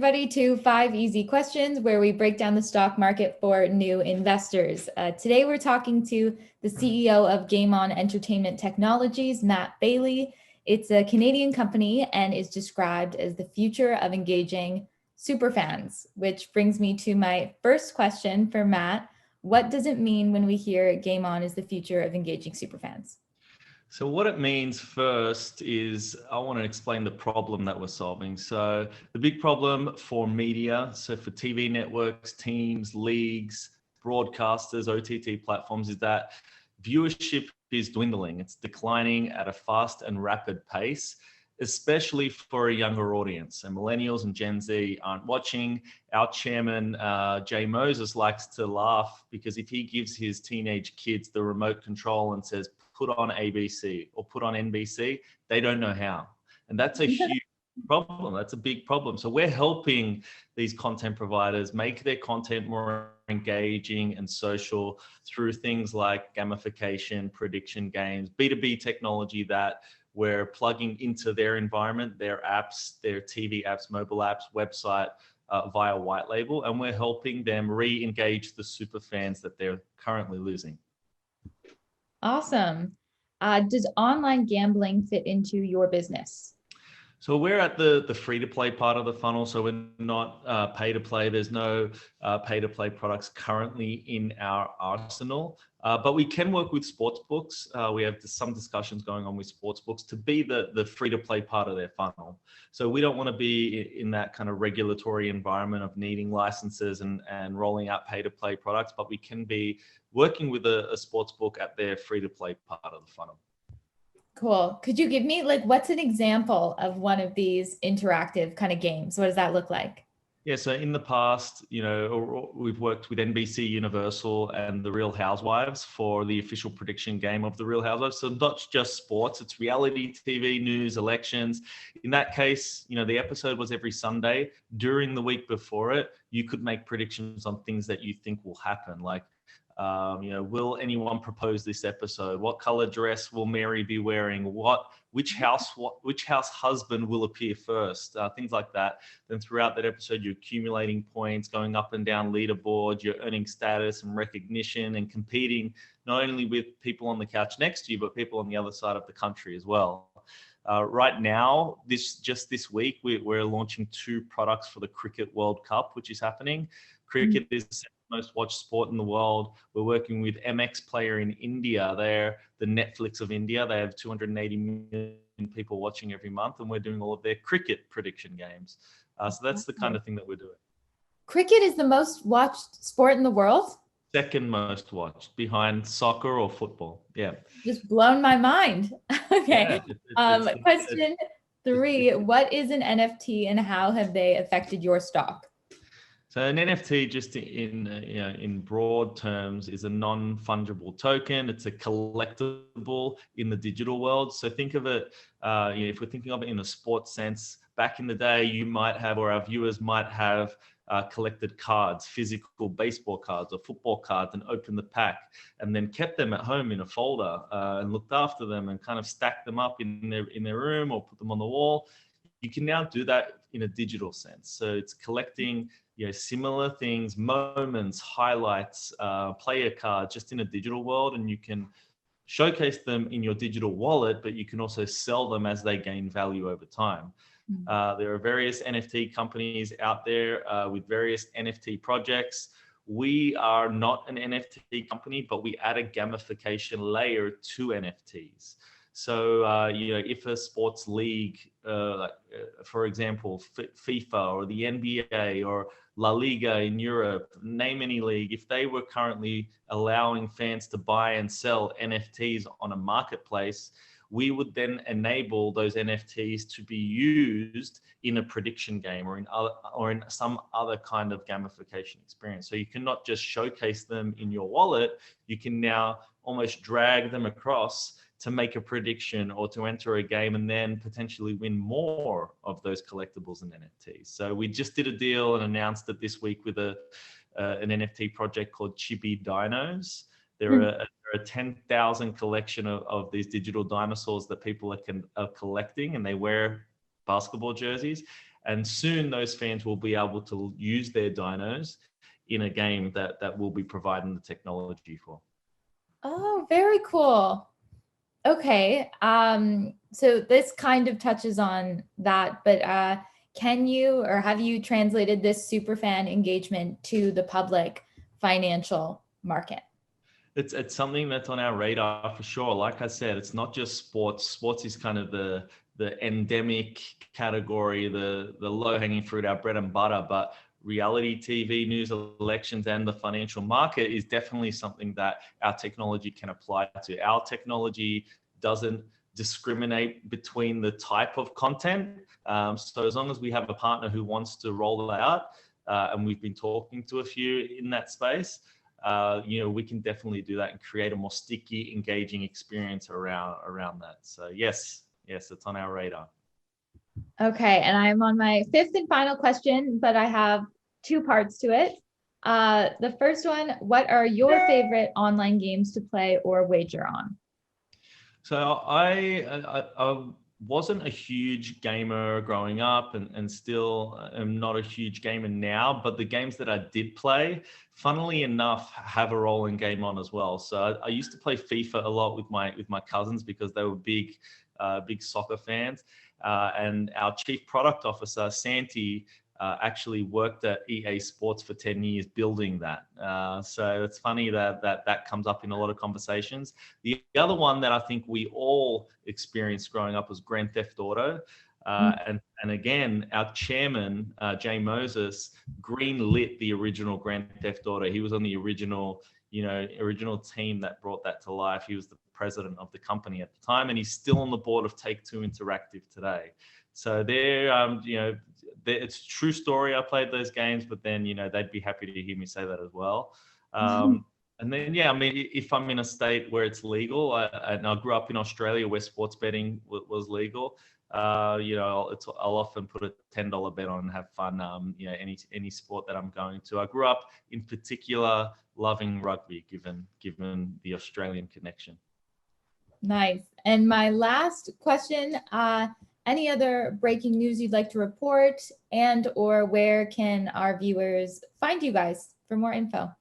everybody to 5 Easy Questions, where we break down the stock market for new investors. Today, we're talking to the CEO of GameOn Entertainment Technologies, Matt Bailey. It's a Canadian company and is described as the future of engaging superfans, which brings me to my first question for Matt. What does it mean when we hear GameOn is the future of engaging superfans? So what it means first is I want to explain the problem that we're solving. So the big problem for media, so for TV networks, teams, leagues, broadcasters, OTT platforms, is that viewership is dwindling. It's declining at a fast and rapid pace, especially for a younger audience. And millennials and Gen Z aren't watching. Our chairman, Jay Moses, likes to laugh because if he gives his teenage kids the remote control and says, put on ABC or put on NBC, they don't know how. And that's a huge problem. That's a big problem. So we're helping these content providers make their content more engaging and social through things like gamification, prediction games, B2B technology that we're plugging into their environment, their apps, their TV apps, mobile apps, website, via white label. And we're helping them re-engage the super fans that they're currently losing. Awesome. Does online gambling fit into your business? So we're at the free-to-play part of the funnel. So we're not pay-to-play. There's no pay-to-play products currently in our arsenal. But we can work with sports books. We have some discussions going on with sports books to be the free-to-play part of their funnel. So we don't want to be in that kind of regulatory environment of needing licenses and rolling out pay-to-play products, but we can be working with a sports book at their free-to-play part of the funnel. Cool. Could you give me, what's an example of one of these interactive kind of games? What does that look like? Yeah, so in the past, we've worked with NBC Universal and the Real Housewives for the official prediction game of the Real Housewives. So not just sports, it's reality TV, news, elections. In that case, the episode was every Sunday. During the week before it, you could make predictions on things that you think will happen, like will anyone propose this episode? What color dress will Mary be wearing? Which house husband will appear first? Things like that. Then throughout that episode, you're accumulating points, going up and down leaderboards, you're earning status and recognition and competing not only with people on the couch next to you, but people on the other side of the country as well. Right now, this week, we're launching 2 products for the Cricket World Cup, which is happening. Cricket is the most watched sport in the world. We're working with MX Player in India. They're the Netflix of India. They have 280 million people watching every month, and we're doing all of their cricket prediction games. So that's the kind of thing that we're doing. Cricket is the most watched sport in the world? Second most watched, behind soccer or football. Yeah. Just blown my mind. Okay. Yeah, question 3, what is an NFT and how have they affected your stock? So an NFT, just in broad terms, is a non-fungible token. It's a collectible in the digital world. So think of it, if we're thinking of it in a sports sense, back in the day, you might have, or our viewers might have, collected cards, physical baseball cards or football cards, and opened the pack and then kept them at home in a folder and looked after them and kind of stacked them up in their room or put them on the wall. You can now do that in a digital sense. So it's collecting similar things, moments, highlights, player cards, just in a digital world, and you can showcase them in your digital wallet, but you can also sell them as they gain value over time. There are various NFT companies out there with various NFT projects. We are not an NFT company, but we add a gamification layer to NFTs. So, if a sports league, for example, FIFA or the NBA or La Liga in Europe, name any league, if they were currently allowing fans to buy and sell NFTs on a marketplace, we would then enable those NFTs to be used in a prediction game or in some other kind of gamification experience. So you cannot just showcase them in your wallet, you can now almost drag them across to make a prediction or to enter a game and then potentially win more of those collectibles and NFTs. So we just did a deal and announced it this week with an NFT project called Chibi Dinos. There are a 10,000 collection of these digital dinosaurs that people are collecting, and they wear basketball jerseys. And soon those fans will be able to use their dinos in a game that we'll be providing the technology for. Oh, very cool. Okay. So this kind of touches on that, but can you or have you translated this superfan engagement to the public financial market? It's something that's on our radar for sure. Like I said, it's not just sports. Sports is kind of the endemic category, the low-hanging fruit, our bread and butter. But reality TV, news, elections, and the financial market is definitely something that our technology can apply to. Our technology doesn't discriminate between the type of content. So as long as we have a partner who wants to roll that out, and we've been talking to a few in that space, we can definitely do that and create a more sticky, engaging experience around that. So yes, it's on our radar. Okay, and I'm on my fifth and final question, but I have two parts to it. The first one, what are your favorite online games to play or wager on? So I wasn't a huge gamer growing up, and still am not a huge gamer now, but the games that I did play, funnily enough, have a role in GameOn as well. So I used to play FIFA a lot with my cousins because they were big soccer fans. And our chief product officer, Santi, actually worked at EA Sports for 10 years building that. So it's funny that comes up in a lot of conversations. The other one that I think we all experienced growing up was Grand Theft Auto. And again, our chairman, Jay Moses, greenlit the original Grand Theft Auto. He was on the original team that brought that to life. He was the president of the company at the time, and he's still on the board of Take-Two Interactive today. So it's a true story. I played those games, but then, they'd be happy to hear me say that as well. And then, if I'm in a state where it's legal, and I grew up in Australia where sports betting was legal, I'll often put a $10 bet on and have fun. Any sport that I'm going to. I grew up in particular loving rugby, given the Australian connection. Nice. And my last question, any other breaking news you'd like to report, and or where can our viewers find you guys for more info?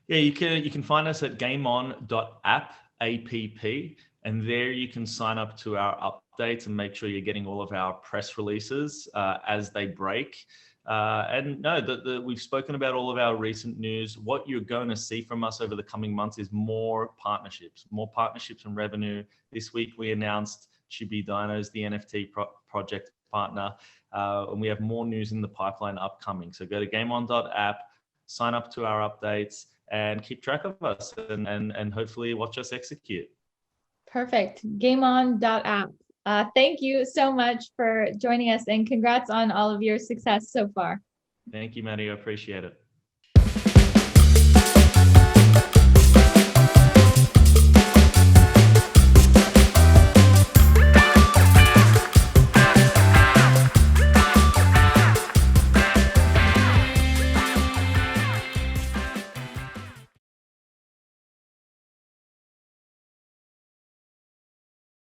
Yeah, you can find us at GameOn.app, and there you can sign up to our updates and make sure you're getting all of our press releases as they break. And no, we've spoken about all of our recent news. What you're going to see from us over the coming months is more partnerships and revenue. This week we announced Chibi Dinos, the NFT project partner, and we have more news in the pipeline upcoming. So go to GameOn.app, sign up to our updates, and keep track of us, and hopefully watch us execute. Perfect. GameOn.app. Thank you so much for joining us, and congrats on all of your success so far. Thank you, Maddy. I appreciate it.